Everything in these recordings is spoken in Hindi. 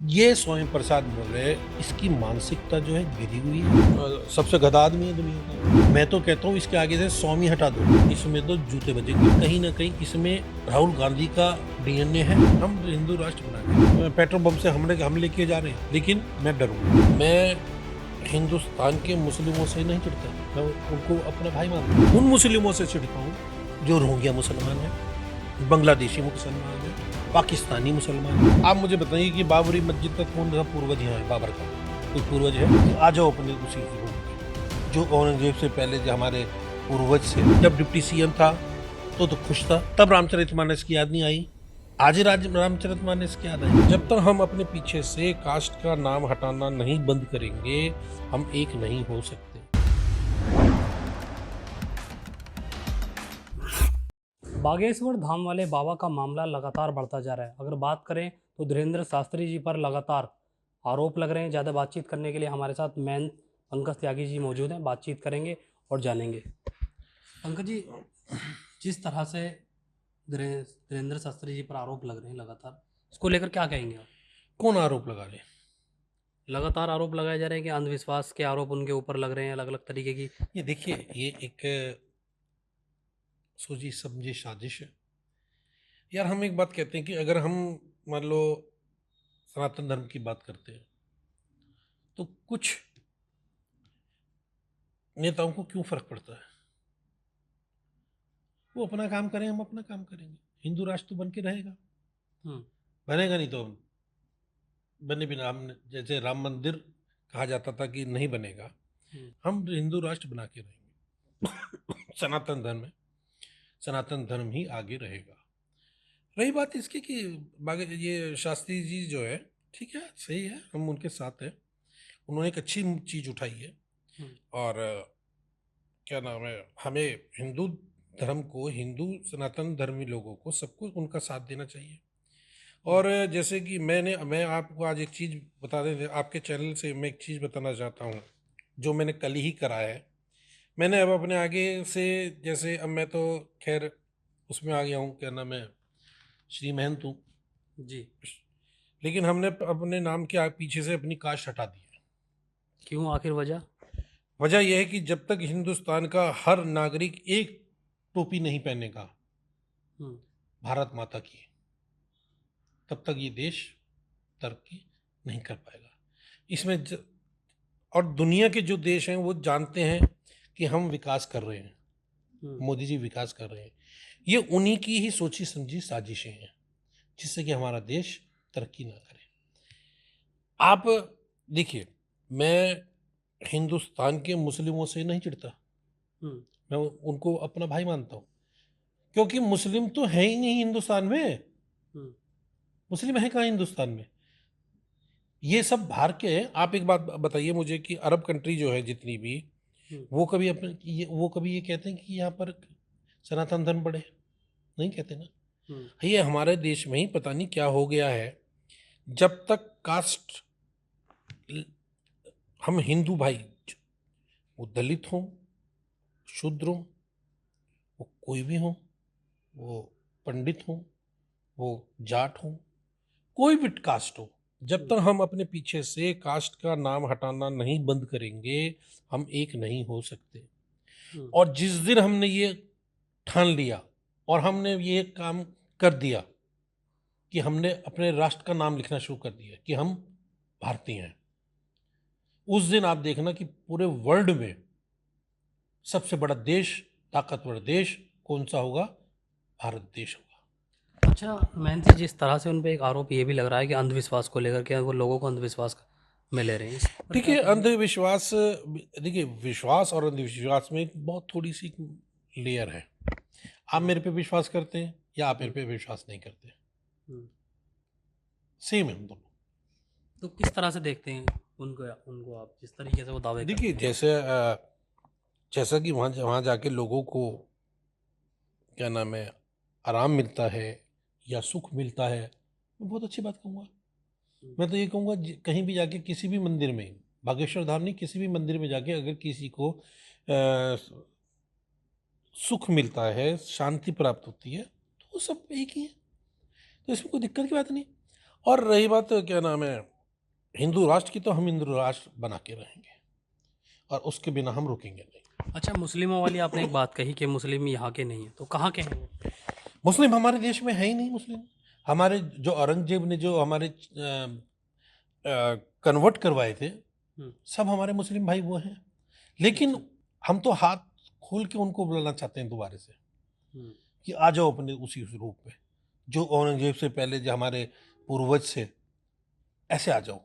ये स्वामी प्रसाद बोल रहे इसकी मानसिकता जो है गिरी हुई है। सबसे गधा आदमी है दुनिया का। मैं तो कहता हूँ इसके आगे से स्वामी हटा दो, इसमें तो जूते बजेंगे। कहीं ना कहीं इसमें राहुल गांधी का डीएनए है। हम हिंदू राष्ट्र बना पेट्रोल पंप से हमले किए जा रहे हैं, लेकिन मैं डरूंगा। मैं हिंदुस्तान के मुस्लिमों से नहीं चिढ़ता, मैं उनको अपना भाई मानता हूँ। उन मुस्लिमों से चिढ़ता हूँ जो रोहिंग्या मुसलमान है, बांग्लादेशी मुसलमान है, पाकिस्तानी मुसलमान है। आप मुझे बताइए कि बाबरी मस्जिद का कौन सा पूर्वज यहाँ है? बाबर का कोई पूर्वज है? आ जाओ अपने उसी की भूमि, जो औरंगजेब से पहले जो हमारे पूर्वज से जब डिप्टी सीएम था तो खुश था, तब रामचरितमानस की याद नहीं आई। आज रामचरितमानस की याद आई। जब तक हम अपने पीछे से कास्ट का नाम हटाना नहीं बंद करेंगे, हम एक नहीं हो सकते। बागेश्वर धाम वाले बाबा का मामला लगातार बढ़ता जा रहा है। अगर बात करें तो धीरेन्द्र शास्त्री जी पर लगातार आरोप लग रहे हैं। ज़्यादा बातचीत करने के लिए हमारे साथ मैन पंकज त्यागी जी मौजूद हैं। बातचीत करेंगे और जानेंगे। पंकज जी, जिस तरह से धीरेन्द्र शास्त्री जी पर आरोप लग रहे हैं लगातार, इसको लेकर क्या कहेंगे आप? कौन आरोप लगा रहे? लगातार आरोप लगाए जा रहे हैं कि अंधविश्वास के आरोप उनके ऊपर लग रहे हैं, अलग अलग तरीके की। ये देखिए, ये एक सोची समझी साजिश है यार। हम एक बात कहते हैं कि अगर हम मान लो सनातन धर्म की बात करते हैं तो कुछ नेताओं को क्यों फर्क पड़ता है? वो अपना काम करें, हम अपना काम करेंगे। हिंदू राष्ट्र तो बन के रहेगा। बनेगा नहीं तो बने बिना हम, जैसे राम मंदिर कहा जाता था कि नहीं बनेगा, हम हिंदू राष्ट्र बना के रहेंगे। सनातन धर्म है, सनातन धर्म ही आगे रहेगा। रही बात इसकी कि ये शास्त्री जी जो है, ठीक है, सही है, हम उनके साथ हैं। उन्होंने एक अच्छी चीज उठाई है। और क्या नाम है, हमें हिंदू धर्म को, हिंदू सनातन धर्मी लोगों को, सबको उनका साथ देना चाहिए। और जैसे कि मैं आपको आज एक चीज़ बता दें, आपके चैनल से मैं एक चीज़ बताना चाहता हूँ जो मैंने कल ही करा है। मैंने अब अपने आगे से, जैसे अब मैं तो खैर उसमें आ गया हूँ, क्या नाम है, श्री महंत हूँ जी। लेकिन हमने अपने नाम के पीछे से अपनी कास्ट हटा दी है। क्यों, आखिर वजह? वजह यह है कि जब तक हिंदुस्तान का हर नागरिक एक टोपी नहीं पहनेगा भारत माता की, तब तक ये देश तरक्की नहीं कर पाएगा। इसमें और दुनिया के जो देश हैं वो जानते हैं कि हम विकास कर रहे हैं, मोदी जी विकास कर रहे हैं। ये उन्हीं की ही सोची समझी साजिशें हैं जिससे कि हमारा देश तरक्की ना करे। आप देखिए, मैं हिंदुस्तान के मुस्लिमों से नहीं चिढ़ता, मैं उनको अपना भाई मानता हूँ। क्योंकि मुस्लिम तो है ही नहीं हिंदुस्तान में। मुस्लिम है कहाँ हिंदुस्तान में? ये सब बाहर के हैं। आप एक बात बताइए मुझे कि अरब कंट्री जो है जितनी भी, वो कभी वो कभी ये कहते हैं कि यहाँ पर सनातन धर्म बढ़े? नहीं कहते ना। ये हमारे देश में ही पता नहीं क्या हो गया है। जब तक कास्ट, हम हिंदू भाई, वो दलित हों, शूद्र हों, वो कोई भी हों, वो पंडित हों, वो जाट हों, कोई भी कास्ट हो, जब तक हम अपने पीछे से कास्ट का नाम हटाना नहीं बंद करेंगे, हम एक नहीं हो सकते। और जिस दिन हमने ये ठान लिया और हमने ये काम कर दिया कि हमने अपने राष्ट्र का नाम लिखना शुरू कर दिया कि हम भारतीय हैं, उस दिन आप देखना कि पूरे वर्ल्ड में सबसे बड़ा देश, ताकतवर देश कौन सा होगा? भारत देश होगा। अच्छा मैन जी, जिस तरह से उन पे एक आरोप ये भी लग रहा है कि अंधविश्वास को लेकर के वो लोगों को अंधविश्वास में ले रहे हैं, इस पर क्या देखिए, कहेंगे? अंधविश्वास, देखिए विश्वास और अंधविश्वास में एक बहुत थोड़ी सी लेयर है। आप मेरे पे विश्वास करते हैं या आप मेरे पे विश्वास नहीं करते, सेम है हम दोनों। तो किस तरह से देखते हैं उनको उनको आप जिस तरीके से वो दावे करते देखिए, हैं? जैसा कि वहाँ जाके लोगों को, क्या नाम है, आराम मिलता है या सुख मिलता है, मैं बहुत अच्छी बात कहूँगा। मैं तो ये कहूँगा, कहीं भी जाके किसी भी मंदिर में, बागेश्वर धाम नहीं, किसी भी मंदिर में जाके अगर किसी को सुख मिलता है, शांति प्राप्त होती है, तो वो सब एक ही है। तो इसमें कोई दिक्कत की बात नहीं। और रही बात, क्या नाम है, हिंदू राष्ट्र की तो हम हिंदू राष्ट्र बना के रहेंगे और उसके बिना हम रुकेंगे नहीं। अच्छा, मुस्लिमों वाली आपने एक बात कही कि मुस्लिम यहाँ के नहीं हैं, तो कहाँ के हैं वो? मुस्लिम हमारे देश में है ही नहीं मुस्लिम। हमारे जो औरंगजेब ने जो हमारे कन्वर्ट करवाए थे, सब हमारे मुस्लिम भाई वो हैं। लेकिन हम तो हाथ खोल के उनको बुलाना चाहते हैं दोबारा से कि आ जाओ अपने उसी रूप में, जो औरंगजेब से पहले जो हमारे पूर्वज से, ऐसे आ जाओ।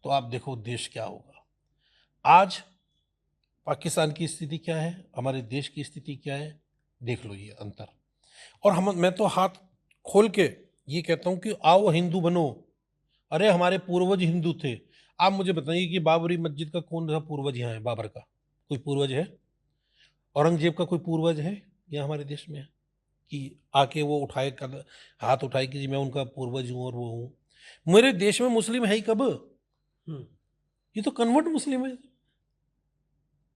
तो आप देखो देश क्या होगा। आज पाकिस्तान की स्थिति क्या है, हमारे देश की स्थिति क्या है, देख लो ये अंतर। और मैं तो हाथ खोल के ये कहता हूँ कि आओ हिंदू बनो। अरे हमारे पूर्वज हिंदू थे। आप मुझे बताइए कि बाबरी मस्जिद का कौन सा पूर्वज यहाँ है? बाबर का कोई पूर्वज है? औरंगजेब का कोई पूर्वज है यहाँ हमारे देश में कि आके वो उठाए हाथ उठाए कि जी मैं उनका पूर्वज हूँ और वो हूँ? मेरे देश में मुस्लिम है ही कब? ये तो कन्वर्ट मुस्लिम है।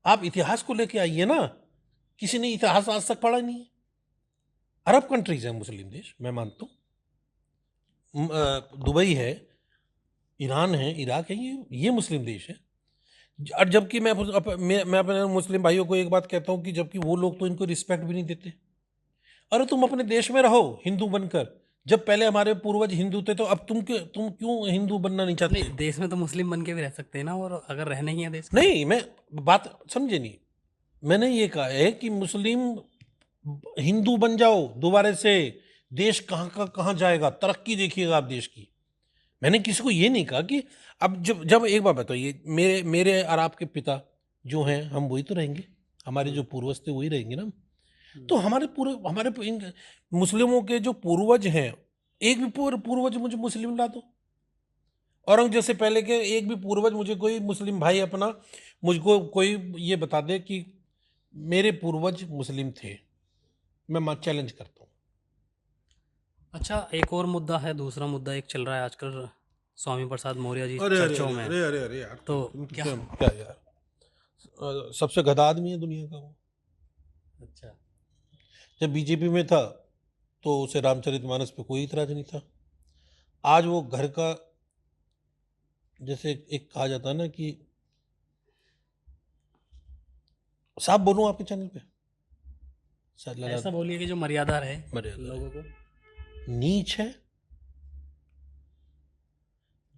आप इतिहास को लेके आइए ना। किसी ने इतिहास आज तक पढ़ा नहीं है। अरब कंट्रीज है मुस्लिम देश, मैं मानता हूँ। दुबई है, ईरान है, इराक है, ये मुस्लिम देश है। और जबकि मैं अपने मुस्लिम भाइयों को एक बात कहता हूँ कि जबकि वो लोग तो इनको रिस्पेक्ट भी नहीं देते। अरे तुम अपने देश में रहो हिंदू बनकर। जब पहले हमारे पूर्वज हिंदू थे तो अब तुम क्यों हिंदू बनना नहीं चाहते? नहीं, देश में तो मुस्लिम बन के भी रह सकते हैं ना, और अगर रहना ही है देश में। नहीं, मैं बात समझे नहीं। मैंने ये कहा है कि मुस्लिम हिंदू बन जाओ दोबारा से। देश कहाँ का कहाँ जाएगा, तरक्की देखिएगा आप देश की। मैंने किसी को ये नहीं कहा कि अब जब जब एक बात बताइए, मेरे मेरे और आपके पिता जो हैं हम वही तो रहेंगे, हमारे जो पूर्वज थे वही रहेंगे ना। तो मुस्लिमों के जो पूर्वज हैं, एक भी पूर्वज मुझे मुस्लिम ला दो। औरंगजेब से पहले के एक भी पूर्वज, मुझे कोई मुस्लिम भाई अपना मुझको कोई ये बता दे कि मेरे पूर्वज मुस्लिम थे। मैं चैलेंज करता हूँ। अच्छा, एक और मुद्दा है, दूसरा मुद्दा एक चल रहा है आजकल, स्वामी प्रसाद मौर्य जी अरे अरे चर्चाओं अरे में अरे है। अरे अरे यार, तो क्या क्या? क्या यार, सबसे गधा आदमी है दुनिया का वो। अच्छा। जब बीजेपी में था तो उसे रामचरितमानस पे कोई इतराज नहीं था। आज वो घर का, जैसे एक कहा जाता है ना कि, साफ बोलूं आपके चैनल पे, शायद लगा ऐसा बोलिए कि जो मर्यादा रहे मर्यादा लोगों को। नीच है।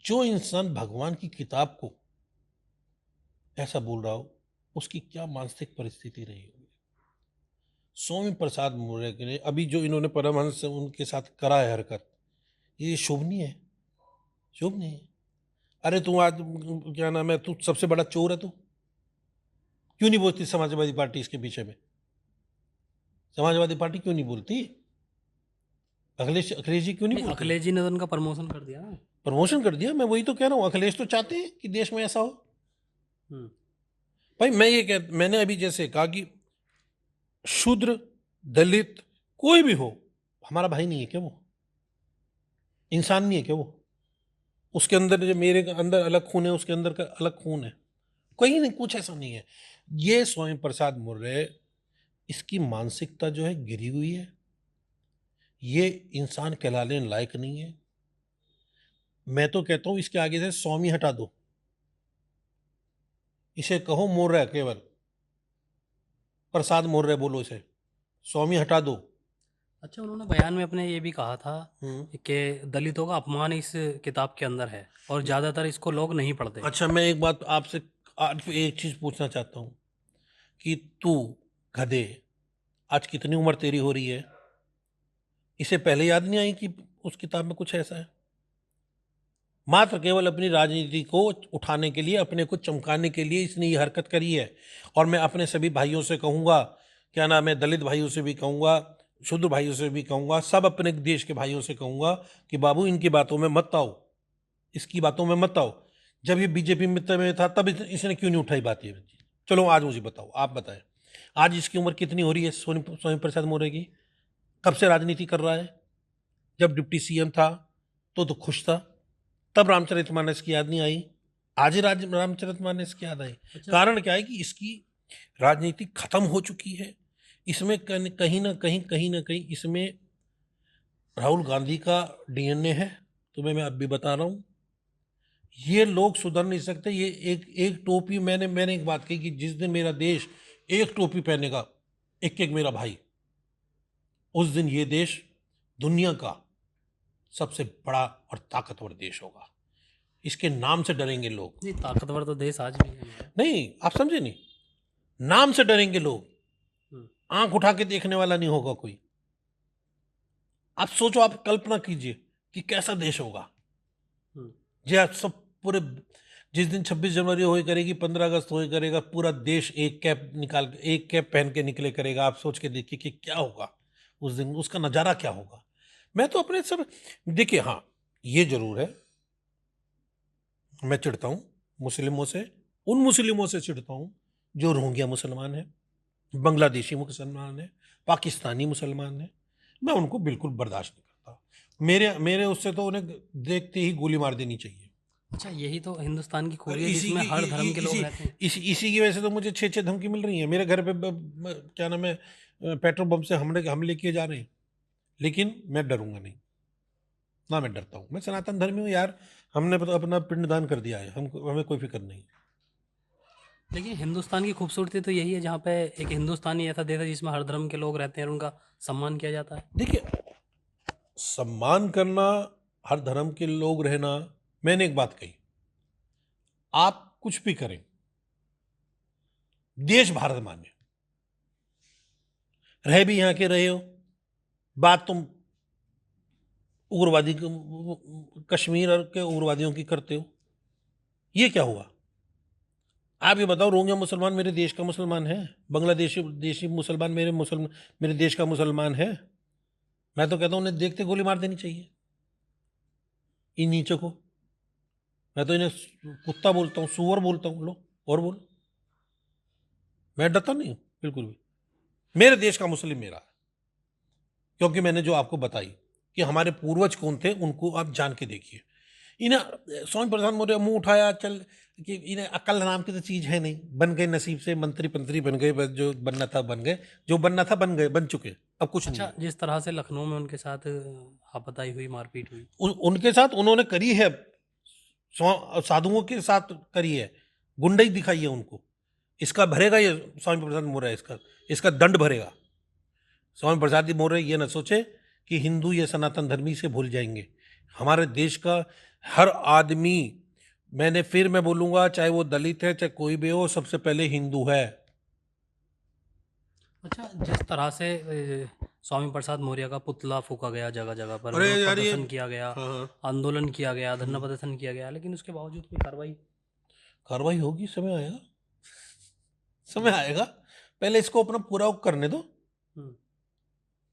जो इंसान भगवान की किताब को ऐसा बोल रहा हो, उसकी क्या मानसिक परिस्थिति रही होगी। स्वामी प्रसाद मौर्य के लिए अभी जो इन्होंने परमहंस से उनके साथ करा है हरकत, ये शोभनीय है? शोभनीय है। अरे तू आज क्या नाम है, तू सबसे बड़ा चोर है तू। क्यों नहीं बोलती समाजवादी पार्टी इसके पीछे में? समाजवादी पार्टी क्यों नहीं बोलती? अखिलेश अखिलेश जी क्यों नहीं नहीं, बोलते? अखिलेश जी ने तो उनका प्रमोशन कर दिया ना। प्रमोशन कर दिया। मैं वही तो कह रहा हूँ, अखिलेश तो चाहते हैं कि देश में ऐसा हो। हम्म। भाई मैंने अभी जैसे कहा कि शूद्र, दलित, कोई भी हो, हमारा भाई नहीं है क्या? वो इंसान नहीं है क्या? वो उसके अंदर जो मेरे अंदर अलग खून है, उसके अंदर का अलग खून है? कहीं नहीं, कुछ ऐसा नहीं है। ये स्वामी प्रसाद मौर्य, इसकी मानसिकता जो है गिरी हुई है। ये इंसान कहलाने लायक नहीं है। मैं तो कहता हूं इसके आगे से स्वामी हटा दो, इसे कहो मौर्य, केवल प्रसाद मौर्य बोलो इसे, स्वामी हटा दो। अच्छा, उन्होंने बयान में अपने ये भी कहा था कि दलितों का अपमान इस किताब के अंदर है और ज़्यादातर इसको लोग नहीं पढ़ते। अच्छा, मैं एक बात आपसे आज एक चीज पूछना चाहता हूं कि तू गधे, आज कितनी उम्र तेरी हो रही है? इसे पहले याद नहीं आई कि उस किताब में कुछ ऐसा है? मात्र केवल अपनी राजनीति को उठाने के लिए, अपने को चमकाने के लिए इसने ये हरकत करी है। और मैं अपने सभी भाइयों से कहूँगा, क्या नाम है, दलित भाइयों से भी कहूँगा, शूद्र भाइयों से भी कहूँगा, सब अपने देश के भाइयों से कहूँगा कि बाबू इनकी बातों में मत आओ, इसकी बातों में मत आओ। जब ये बीजेपी मित्र में था तब इसने क्यों नहीं उठाई बात ये? चलो आज मुझे बताओ, आप बताएं, आज इसकी उम्र कितनी हो रही है स्वामी प्रसाद मौर्य की? कब से राजनीति कर रहा है? जब डिप्टी सीएम था तो खुश था, तब रामचरितमानस की याद नहीं आई। आज ही रामचरितमानस की याद आई। अच्छा। कारण क्या है कि इसकी राजनीति खत्म हो चुकी है। इसमें कहीं ना कहीं इसमें राहुल गांधी का डीएनए है। तुम्हें मैं अब भी बता रहा हूं, ये लोग सुधर नहीं सकते। ये एक एक टोपी, मैंने एक बात कही कि जिस दिन मेरा देश एक टोपी पहनेगा, एक एक मेरा भाई, उस दिन ये देश दुनिया का सबसे बड़ा और ताकतवर देश होगा। इसके नाम से डरेंगे लोग। नहीं, ताकतवर तो देश आज भी है हमारा। नहीं, आप समझे नहीं, नाम से डरेंगे लोग, हम्म, आंख उठा के देखने वाला नहीं होगा कोई। आप सोचो, आप कल्पना कीजिए कि कैसा देश होगा। हम्म। जी आज सब पूरे, जिस दिन 26 जनवरी होए करेगी, 15 अगस्त होए करेगा, पूरा देश एक कैप निकाल के, एक कैप पहन के निकले करेगा। आप सोच के देखिए कि क्या होगा उस दिन, उसका नज़ारा क्या होगा। मैं तो अपने सब, देखिए हाँ, ये जरूर है, मैं चिढ़ता हूँ मुस्लिमों से, उन मुस्लिमों से चिढ़ता हूँ जो रोहिंग्या मुसलमान हैं, बांग्लादेशी मुसलमान हैं, पाकिस्तानी मुसलमान हैं। मैं उनको बिल्कुल बर्दाश्त नहीं करता। मेरे मेरे उससे तो उन्हें देखते ही गोली मार देनी चाहिए। अच्छा, यही तो हिंदुस्तान की और खूबी है इसी जिसमें की हर धर्म के लोग इसी रहते हैं। इसी की वजह से तो मुझे 6 धमकी मिल रही है। मेरे घर पे क्या नाम है, पेट्रोल पंप से हमले किए जा रहे हैं, लेकिन मैं डरूंगा नहीं, ना मैं डरता हूँ। मैं सनातन धर्मी हूँ यार, हमने तो अपना पिंडदान कर दिया है, हम हमें कोई फिक्र नहीं। लेकिन हिंदुस्तान की खूबसूरती तो यही है जहाँ पे एक हिंदुस्तानी ऐसा देश है जिसमें हर धर्म के लोग रहते हैं और उनका सम्मान किया जाता है। देखिए, सम्मान करना, हर धर्म के लोग रहना, मैंने एक बात कही, आप कुछ भी करें, देश भारत मान्य, रह भी यहाँ के रहे हो, बात तुम उग्रवादी कश्मीर और के उग्रवादियों की करते हो, ये क्या हुआ? आप ये बताओ, रोहिंग्या मुसलमान मेरे देश का मुसलमान है, बांग्लादेशी देशी मुसलमान मेरे देश का मुसलमान है। मैं तो कहता हूं उन्हें देखते गोली मार देनी चाहिए, इन नीचों को। मैं तो इन्हें कुत्ता बोलता हूँ, सुअर बोलता हूँ। लो और बोल, मैं डरता नहीं हूं बिल्कुल भी। मेरे देश का मुस्लिम मेरा है, क्योंकि मैंने जो आपको बताई कि हमारे पूर्वज कौन थे, उनको आप जान के देखिए। इन्हें स्वामी प्रसाद मौर्य मुंह उठाया चल कि इन्हें अकल नाम की तो चीज है नहीं, बन गए नसीब से मंत्री पंत्री बन गए, बस जो बनना था बन गए, जो बनना था बन गए, बन चुके, अब कुछ नहीं अच्छा, है। जिस तरह से लखनऊ में उनके साथ हाथापाई हुई, मारपीट हुई। उनके साथ उन्होंने करी है, साधुओं के साथ करी है, गुंडई दिखाई है उनको। इसका भरेगा ये स्वामी प्रसाद मौर्य, इसका इसका दंड भरेगा। स्वामी प्रसाद मौर्य ये न सोचे कि हिंदू ये सनातन धर्मी से भूल जाएंगे। हमारे देश का हर आदमी, मैं बोलूंगा, चाहे वो दलित है चाहे कोई भी हो, सबसे पहले हिंदू है। अच्छा, जिस तरह से स्वामी प्रसाद मौर्य का पुतला फूका गया, जगह जगह पर अरे विरोध यार ये, प्रदर्शन किया गया, हाँ हाँ, आंदोलन किया गया, धरना प्रदर्शन किया गया, लेकिन उसके बावजूद कोई कार्रवाई। कार्रवाई होगी, समय आएगा, समय आएगा। पहले इसको अपना पूरा करने दो, हम्म,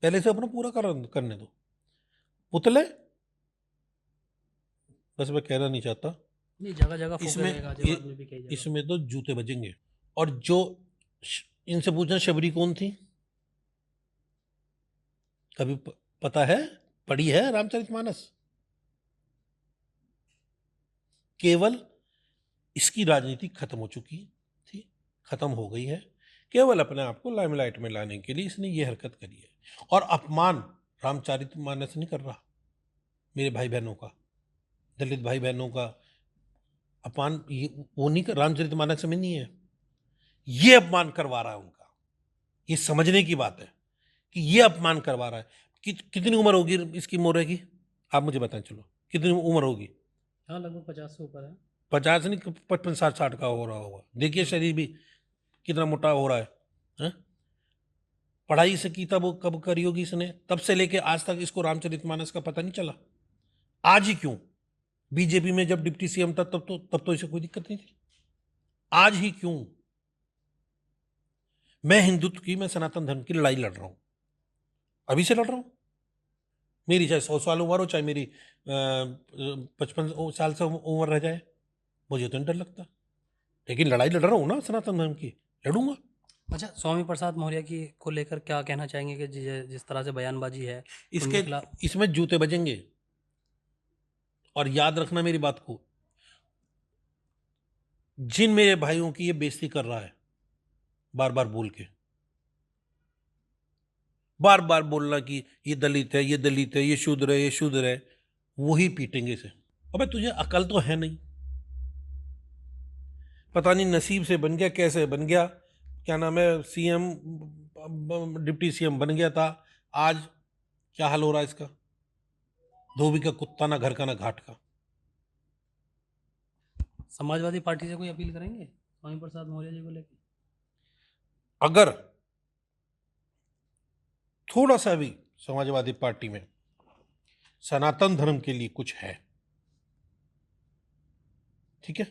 पहले से अपना पूरा करने दो। पुतले, बस मैं कहना नहीं चाहता, नहीं, जगह जगह फूके इसमें गए गाजियाबाद में भी कई जगह। इसमें तो जूते बजेंगे। और जो इनसे पूछना, शबरी कौन थी? कभी पता है? पढ़ी है रामचरितमानस? केवल इसकी राजनीति खत्म हो चुकी थी, खत्म हो गई है। केवल अपने आप को लाइमलाइट में लाने के लिए इसने ये हरकत करी है। और अपमान रामचरितमानस नहीं कर रहा, मेरे भाई बहनों का, दलित भाई बहनों का अपमान वो नहीं कर, रामचरितमानस में नहीं है, ये अपमान करवा रहा है उनका। ये समझने की बात है कि ये अपमान करवा रहा है। कितनी उम्र होगी इसकी, मोरे की? आप मुझे बताएं, चलो कितनी उम्र होगी? हाँ, लगभग 50 से ऊपर है। 50 नहीं, 55 60 का हो रहा होगा। देखिए शरीर भी कितना मोटा हो रहा है, हैं? पढ़ाई से की तब कब करी होगी इसने, तब से लेके आज तक इसको रामचरितमानस का पता नहीं चला। आज ही क्यों? बीजेपी में जब डिप्टी सीएम था तब तो इसे कोई दिक्कत नहीं थी। आज ही क्यों? मैं हिंदुत्व की, मैं सनातन धर्म की लड़ाई लड़ रहा हूं, अभी से लड़ रहा हूं। मेरी चाहे 100 साल उम्र हो, चाहे मेरी 55 साल से उम्र रह जाए, मुझे तो नहीं डर लगता। लेकिन लड़ाई लड़ रहा हूं ना सनातन धर्म की, लड़ूंगा। अच्छा, स्वामी प्रसाद मौर्य की को लेकर क्या कहना चाहेंगे कि जिस तरह से बयानबाजी है इसके उनके खिलाफ। इसमें जूते बजेंगे। और याद रखना मेरी बात को, जिन मेरे भाइयों की ये बेइज्जती कर रहा है, बार बार बोल के, बार बार बोलना कि ये दलित है, ये दलित है, ये शूद्र है, ये शूद्र है, वही पीटेंगे इसे। अबे तुझे अकल तो है नहीं, पता नहीं नसीब से बन गया, कैसे बन गया, क्या नाम है, सीएम, डिप्टी सीएम बन गया था। आज क्या हाल हो रहा है इसका, धोबी का कुत्ता, ना घर का ना घाट का। समाजवादी पार्टी से कोई अपील करेंगे स्वामी प्रसाद मौर्य जी को लेकर? अगर थोड़ा सा भी समाजवादी पार्टी में सनातन धर्म के लिए कुछ है, ठीक है,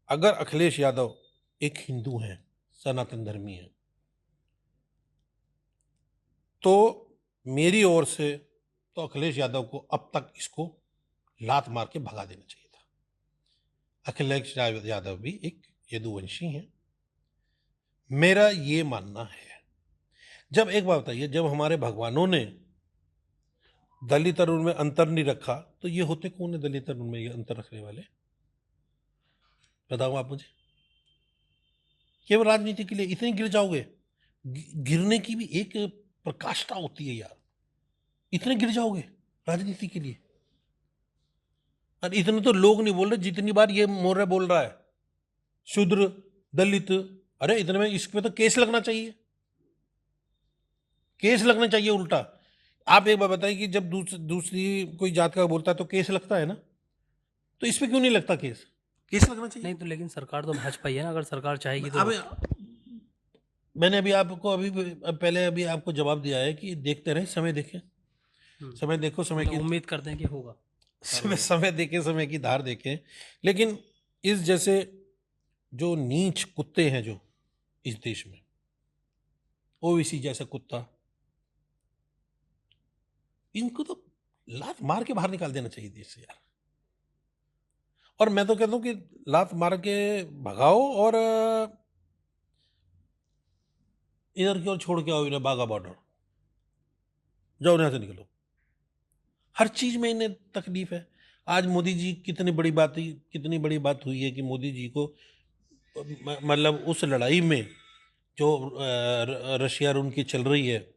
अगर अखिलेश यादव एक हिंदू हैं, सनातन धर्मी हैं, तो मेरी ओर से तो अखिलेश यादव को अब तक इसको लात मार के भगा देना चाहिए था। अखिलेश यादव भी एक यदुवंशी हैं, मेरा ये मानना है। जब एक बात बताइए, जब हमारे भगवानों ने दलित और उनमें अंतर नहीं रखा, तो ये होते कौन है दलित और उनमें ये अंतर रखने वाले? बताओ आप मुझे। केवल राजनीति के लिए इतने गिर जाओगे? गिरने की भी एक प्रकाष्ठा होती है यार, इतने गिर जाओगे राजनीति के लिए? और इतने तो लोग नहीं बोल रहे जितनी बार ये मौर्य बोल रहा है, शूद्र, दलित। अरे इतने में इस पे तो केस लगना चाहिए, केस लगना चाहिए उल्टा। आप एक बार बताइए कि जब दूसरी कोई जात का बोलता है तो केस लगता है ना, तो इस पे क्यों नहीं लगता केस? केस लगना चाहिए। नहीं तो लेकिन सरकार तो भाजपा ही है ना, अगर सरकार चाहेगी तो। अब मैंने अभी आपको पहले अभी आपको जवाब दिया है कि देखते रहे, समय देखें, समय देखो, समय की उम्मीद करते हैं कि होगा। समय देखें, समय की धार देखें। लेकिन इस जैसे जो नीच कुत्ते हैं जो इस देश में, ओवीसी जैसा कुत्ता, इनको तो लात मार के बाहर निकाल देना चाहिए देश से यार। और मैं तो कहता हूं कि लात मार के भगाओ और इधर की ओर छोड़ के आओ इन्हें, बागा बॉर्डर जाओ, यहां से निकलो। हर चीज में इन्हें तकलीफ है। आज मोदी जी कितनी बड़ी बात हुई है कि मोदी जी को मतलब उस लड़ाई में जो रशिया और उनकी चल रही है,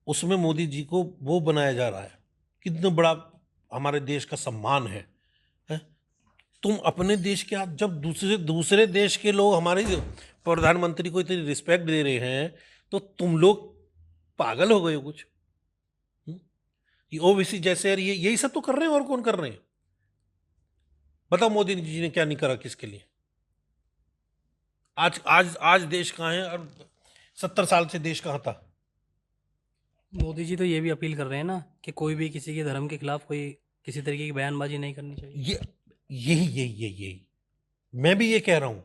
उसमें मोदी जी को वो बनाया जा रहा है। कितना बड़ा हमारे देश का सम्मान है, हैं? तुम अपने देश के, आप जब दूसरे देश के लोग हमारे प्रधानमंत्री को इतनी रिस्पेक्ट दे रहे हैं, तो तुम लोग पागल हो गए हो कुछ? ये ओबीसी जैसे यार, ये यही सब तो कर रहे हैं, और कौन कर रहे हैं? बताओ मोदी जी ने क्या नहीं करा किसके लिए? आज आज आज देश कहाँ है, और 70 साल से देश कहाँ था? मोदी जी तो ये भी अपील कर रहे हैं ना कि कोई भी किसी के धर्म के खिलाफ कोई किसी तरीके की बयानबाजी नहीं करनी चाहिए। यही मैं भी ये कह रहा हूं,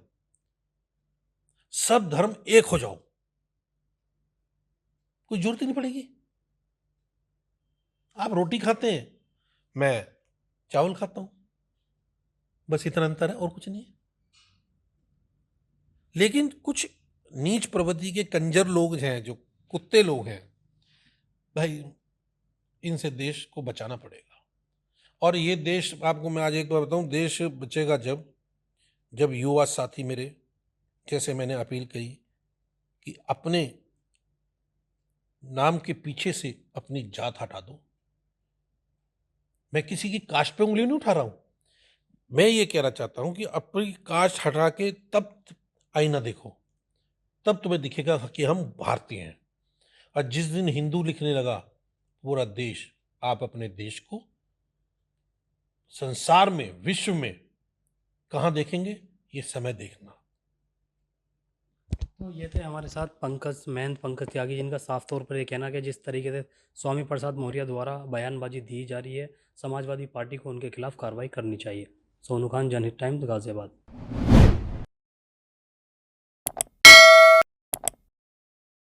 सब धर्म एक हो जाओ, कोई जरूरत ही नहीं पड़ेगी। आप रोटी खाते हैं, मैं चावल खाता हूं, बस इतना अंतर है, और कुछ नहीं है। लेकिन कुछ नीच प्रवृत्ति के कंजर लोग हैं, जो कुत्ते लोग हैं भाई, इनसे देश को बचाना पड़ेगा। और ये देश, आपको मैं आज एक बार बताऊं, देश बचेगा जब युवा साथी मेरे, जैसे मैंने अपील कही कि अपने नाम के पीछे से अपनी जात हटा दो। मैं किसी की कास्ट पे उंगली नहीं उठा रहा हूं, मैं ये कहना चाहता हूं कि अपनी कास्ट हटा के तब आईना देखो, तब तुम्हें दिखेगा कि हम भारतीय हैं। और जिस दिन हिंदू लिखने लगा पूरा देश, आप अपने देश को संसार में, विश्व में कहां देखेंगे, ये समय देखना। तो ये थे हमारे साथ महंत पंकज त्यागी, जिनका साफ तौर पर ये कहना कि जिस तरीके से स्वामी प्रसाद मौर्य द्वारा बयानबाजी दी जा रही है, समाजवादी पार्टी को उनके खिलाफ कार्रवाई करनी चाहिए। सोनू खान, जनहित टाइम्स, गाजियाबाद।